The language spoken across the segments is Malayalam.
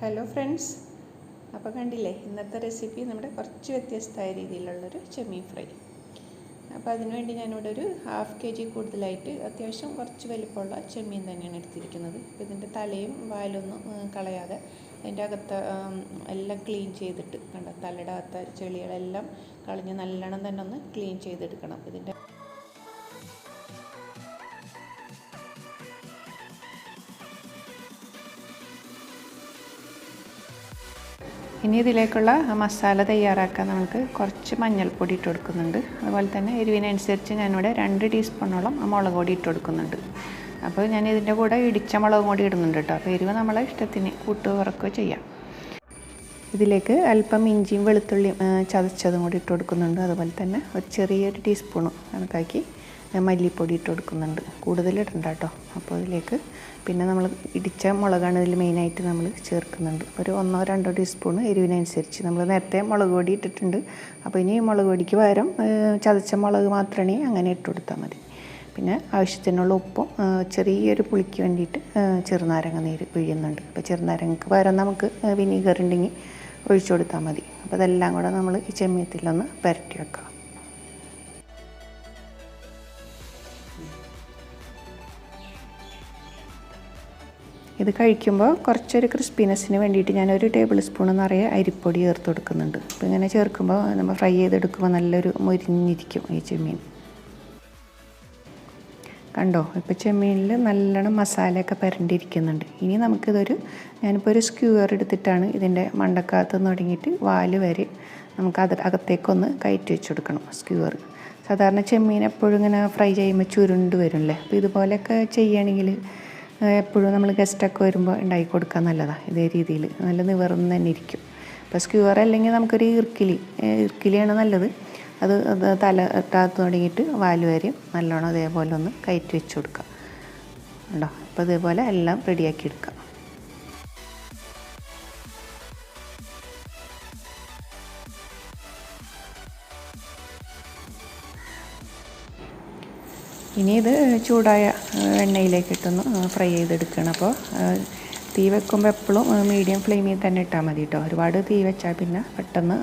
ഹലോ ഫ്രണ്ട്സ്, അപ്പോൾ കണ്ടില്ലേ ഇന്നത്തെ റെസിപ്പി നമ്മുടെ കുറച്ച് വ്യത്യസ്തമായ രീതിയിലുള്ളൊരു ചെമ്മീൻ ഫ്രൈ. അപ്പോൾ അതിനുവേണ്ടി ഞാനിവിടെ ഒരു 1/2 kg കൂടുതലായിട്ട് അത്യാവശ്യം കുറച്ച് വലിപ്പമുള്ള ചെമ്മീൻ തന്നെയാണ് എടുത്തിരിക്കുന്നത്. അപ്പോൾ ഇതിൻ്റെ തലയും വാലൊന്നും കളയാതെ അതിൻ്റെ അകത്ത് എല്ലാം ക്ലീൻ ചെയ്തിട്ട് കണ്ടോ, തലയുടെ അകത്ത ചെളികളെല്ലാം കളഞ്ഞ് നല്ലോണം തന്നെ ഒന്ന് ക്ലീൻ ചെയ്തെടുക്കണം. ഇതിൻ്റെ ഇനി ഇതിലേക്കുള്ള മസാല തയ്യാറാക്കാൻ നമുക്ക് കുറച്ച് മഞ്ഞൾപ്പൊടി ഇട്ട് കൊടുക്കുന്നുണ്ട്. അതുപോലെ തന്നെ എരിവിനനുസരിച്ച് ഞാനിവിടെ 2 ടീസ്പൂണോളം മുളക് പൊടി ഇട്ട് കൊടുക്കുന്നുണ്ട്. അപ്പോൾ ഞാൻ ഇതിൻ്റെ കൂടെ ഇടിച്ച മുളക് പൊടി ഇടുന്നുണ്ട് കേട്ടോ. അപ്പോൾ എരിവ് നമ്മളെ ഇഷ്ടത്തിന് കൂട്ടുകയോ കുറക്കുകയോ ചെയ്യാം. ഇതിലേക്ക് അല്പം ഇഞ്ചിയും വെളുത്തുള്ളിയും ചതച്ചതും കൂടി ഇട്ട് കൊടുക്കുന്നുണ്ട്. അതുപോലെ തന്നെ ഒരു ചെറിയൊരു ടീസ്പൂണ് കണക്കാക്കി മല്ലിപ്പൊടി ഇട്ട് കൊടുക്കുന്നുണ്ട്. കൂടുതൽ ഇടണ്ട കേട്ടോ. അപ്പോൾ ഇതിലേക്ക് പിന്നെ നമ്മൾ ഇടിച്ച മുളകാണ് ഇതിൽ മെയിനായിട്ട് നമ്മൾ ചേർക്കുന്നുണ്ട്. ഒരു 1-2 ടീസ്പൂൺ എരിവിനനുസരിച്ച്. നമ്മൾ നേരത്തെ മുളക് പൊടി ഇട്ടിട്ടുണ്ട്. അപ്പോൾ ഇനി മുളക് പൊടിക്ക് പകരം ചതച്ച മുളക് മാത്രമേ അങ്ങനെ ഇട്ട് കൊടുത്താൽ മതി. പിന്നെ ആവശ്യത്തിനുള്ള ഉപ്പും ചെറിയൊരു പുളിക്ക് വേണ്ടിയിട്ട് ചെറുനാരങ്ങ നീര് പിഴിയുന്നുണ്ട്. അപ്പോൾ ചെറുനാരങ്ങക്ക് പകരം നമുക്ക് വിനീഗർ ഉണ്ടെങ്കിൽ ഒഴിച്ചു കൊടുത്താൽ മതി. അപ്പോൾ അതെല്ലാം കൂടെ നമ്മൾ ഈ ചെമ്മീത്തിലൊന്ന് പുരട്ടി വെക്കാം. ഇത് കഴിക്കുമ്പോൾ കുറച്ചൊരു ക്രിസ്പിനെസ്സിന് വേണ്ടിയിട്ട് ഞാനൊരു ടേബിൾ സ്പൂൺ നിറയെ അരിപ്പൊടി ചേർത്ത് കൊടുക്കുന്നുണ്ട്. അപ്പോൾ ഇങ്ങനെ ചേർക്കുമ്പോൾ നമ്മൾ ഫ്രൈ ചെയ്തെടുക്കുമ്പോൾ നല്ലൊരു മൊരിഞ്ഞിരിക്കും ഈ ചെമ്മീൻ. കണ്ടോ, ഇപ്പോൾ ചെമ്മീനിൽ നല്ലോണം മസാലയൊക്കെ പുരണ്ടിരിക്കുന്നുണ്ട്. ഇനി ഞാനിപ്പോൾ ഒരു സ്ക്യൂവർ എടുത്തിട്ടാണ് ഇതിൻ്റെ മണ്ടക്കകത്ത് തുടങ്ങിയിട്ട് വാല് വരെ നമുക്ക് അകത്തേക്കൊന്ന് കയറ്റി വെച്ച് കൊടുക്കണം. സ്ക്യൂവർ സാധാരണ ചെമ്മീൻ എപ്പോഴും ഇങ്ങനെ ഫ്രൈ ചെയ്യുമ്പോൾ ചുരുണ്ട് വരുമല്ലേ. അപ്പോൾ ഇതുപോലെയൊക്കെ ചെയ്യുകയാണെങ്കിൽ എപ്പോഴും നമ്മൾ ഗസ്റ്റൊക്കെ വരുമ്പോൾ ഉണ്ടാക്കി കൊടുക്കാൻ നല്ലതാണ്. ഇതേ രീതിയിൽ നല്ല നിവർന്ന് തന്നെ ഇരിക്കും. അപ്പോൾ സ്ക്യൂവർ അല്ലെങ്കിൽ നമുക്കൊരു ഇർക്കിലിയാണ് നല്ലത്. അത് തല ഇട്ടാത്ത് തുടങ്ങിയിട്ട് വാല് വരെ നല്ലോണം അതേപോലെ ഒന്ന് കയറ്റി വെച്ച് കൊടുക്കുക. ഉണ്ടോ, അപ്പോൾ ഇതേപോലെ എല്ലാം റെഡിയാക്കി എടുക്കുക. ഇനി ഇത് ചൂടായ എണ്ണയിലേക്ക് ഇട്ടൊന്ന് ഫ്രൈ ചെയ്തെടുക്കണം. അപ്പോൾ തീ വെക്കുമ്പോൾ എപ്പോഴും മീഡിയം ഫ്ലെയിമിൽ തന്നെ ഇട്ടാൽ മതി കേട്ടോ. ഒരുപാട് തീ വെച്ചാൽ പിന്നെ പെട്ടെന്ന്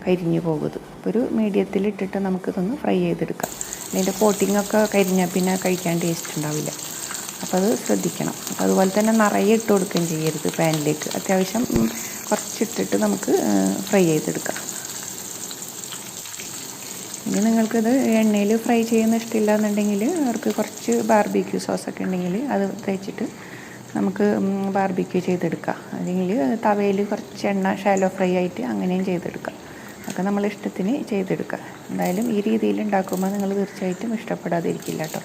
കരിഞ്ഞു പോകുന്നത്. അപ്പോൾ ഒരു മീഡിയത്തിൽ ഇട്ടിട്ട് നമുക്കിതൊന്ന് ഫ്രൈ ചെയ്തെടുക്കാം. അതിൻ്റെ കോട്ടിങ്ങൊക്കെ കരിഞ്ഞാൽ പിന്നെ കഴിക്കാൻ ടേസ്റ്റ് ഉണ്ടാവില്ല. അപ്പോൾ അത് ശ്രദ്ധിക്കണം. അപ്പോൾ അതുപോലെ തന്നെ നിറയെ ഇട്ട് കൊടുക്കുകയും ചെയ്യരുത് പാനിലേക്ക്. അത്യാവശ്യം കുറച്ചിട്ടിട്ട് നമുക്ക് ഫ്രൈ ചെയ്തെടുക്കാം. ഇനി നിങ്ങൾക്കിത് എണ്ണയിൽ ഫ്രൈ ചെയ്യുന്ന ഇഷ്ടമില്ല എന്നുണ്ടെങ്കിൽ അവർക്ക് കുറച്ച് ബാർബിക്യൂ സോസൊക്കെ ഉണ്ടെങ്കിൽ അത് തേച്ചിട്ട് നമുക്ക് ബാർബിക്യൂ ചെയ്തെടുക്കാം. അല്ലെങ്കിൽ തവയിൽ കുറച്ച് എണ്ണ ഷാലോ ഫ്രൈ ആയിട്ട് അങ്ങനെയും ചെയ്തെടുക്കാം. അതൊക്കെ നമ്മൾ ഇഷ്ടത്തിന് ചെയ്തെടുക്കുക. എന്തായാലും ഈ രീതിയിൽ ഉണ്ടാക്കുമ്പോൾ നിങ്ങൾ തീർച്ചയായിട്ടും ഇഷ്ടപ്പെടാതിരിക്കില്ല കേട്ടോ.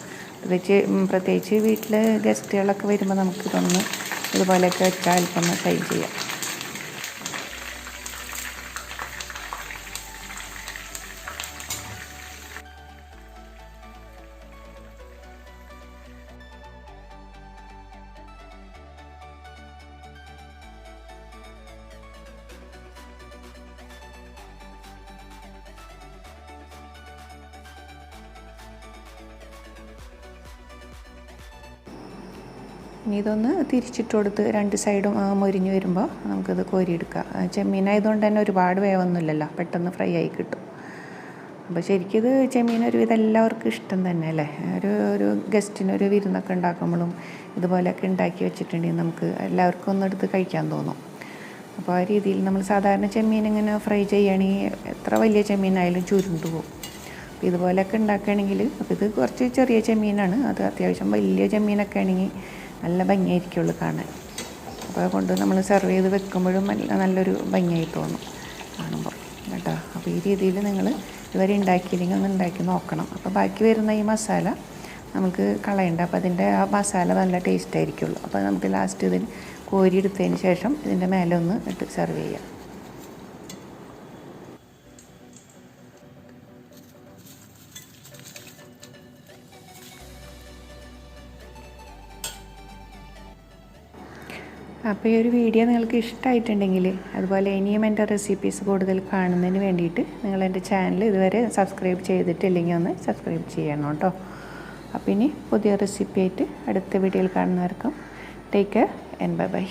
പ്രത്യേകിച്ച് വീട്ടിൽ ഗസ്റ്റുകളൊക്കെ വരുമ്പോൾ നമുക്കിതൊന്ന് ഇതുപോലെയൊക്കെ വെച്ചാൽ അല്പം ഫ്രൈ ചെയ്യാം. ഇനി ഇതൊന്ന് തിരിച്ചിട്ട് കൊടുത്ത് 2 സൈഡും മൊരിഞ്ഞ് വരുമ്പോൾ നമുക്കിത് കോരിയെടുക്കാം. ചെമ്മീനായതുകൊണ്ട് തന്നെ ഒരുപാട് വേവൊന്നുമില്ലല്ലോ, പെട്ടെന്ന് ഫ്രൈ ആയി കിട്ടും. അപ്പോൾ ശരിക്കും ഇത് ചെമ്മീൻ ഒരുവിധം എല്ലാവർക്കും ഇഷ്ടം തന്നെ അല്ലേ. ഒരു ഗസ്റ്റിനൊരു വിരുന്നൊക്കെ ഉണ്ടാക്കുമ്പോഴും ഇതുപോലെയൊക്കെ ഉണ്ടാക്കി വെച്ചിട്ടുണ്ടെങ്കിൽ നമുക്ക് എല്ലാവർക്കും ഒന്നെടുത്ത് കഴിക്കാൻ തോന്നും. അപ്പോൾ ആ രീതിയിൽ നമ്മൾ സാധാരണ ചെമ്മീൻ ഇങ്ങനെ ഫ്രൈ ചെയ്യുകയാണെങ്കിൽ എത്ര വലിയ ചെമ്മീനായാലും ചുരുണ്ടു പോകും. അപ്പോൾ ഇതുപോലെയൊക്കെ ഉണ്ടാക്കുകയാണെങ്കിൽ, അപ്പോൾ ഇത് കുറച്ച് ചെറിയ ചെമ്മീനാണ്. അത് അത്യാവശ്യം വലിയ ചെമ്മീനൊക്കെ ആണെങ്കിൽ നല്ല ഭംഗിയായിരിക്കുള്ളൂ കാണാൻ. അപ്പോൾ അതുകൊണ്ട് നമ്മൾ സെർവ് ചെയ്ത് വെക്കുമ്പോഴും നല്ലൊരു ഭംഗിയായി തോന്നും കാണുമ്പോൾ കേട്ടോ. അപ്പോൾ ഈ രീതിയിൽ നിങ്ങൾ ഇതുവരെ ഉണ്ടാക്കിയില്ലെങ്കിൽ ഒന്ന് ഉണ്ടാക്കി നോക്കണം. അപ്പോൾ ബാക്കി വരുന്ന ഈ മസാല നമുക്ക് കളയണ്ട. അപ്പോൾ അതിൻ്റെ ആ മസാല നല്ല ടേസ്റ്റ് ആയിരിക്കുള്ളൂ. അപ്പോൾ നമുക്ക് ലാസ്റ്റ് ഇതിന് കോരിയെടുത്തതിന് ശേഷം ഇതിൻ്റെ മേലെ ഒന്ന് ഇട്ട് സെർവ് ചെയ്യാം. അപ്പോൾ ഈ ഒരു വീഡിയോ നിങ്ങൾക്ക് ഇഷ്ടമായിട്ടുണ്ടെങ്കിൽ, അതുപോലെ ഇനിയും എൻ്റെ റെസിപ്പീസ് കൂടുതൽ കാണുന്നതിന് വേണ്ടിയിട്ട് നിങ്ങൾ എൻ്റെ ചാനൽ ഇതുവരെ സബ്സ്ക്രൈബ് ചെയ്തിട്ടില്ലെങ്കിൽ ഒന്ന് സബ്സ്ക്രൈബ് ചെയ്യണം കേട്ടോ. അപ്പോൾ ഇനി പുതിയ റെസിപ്പി ആയിട്ട് അടുത്ത വീഡിയോയിൽ കാണുന്നവർക്കും take care and bye by.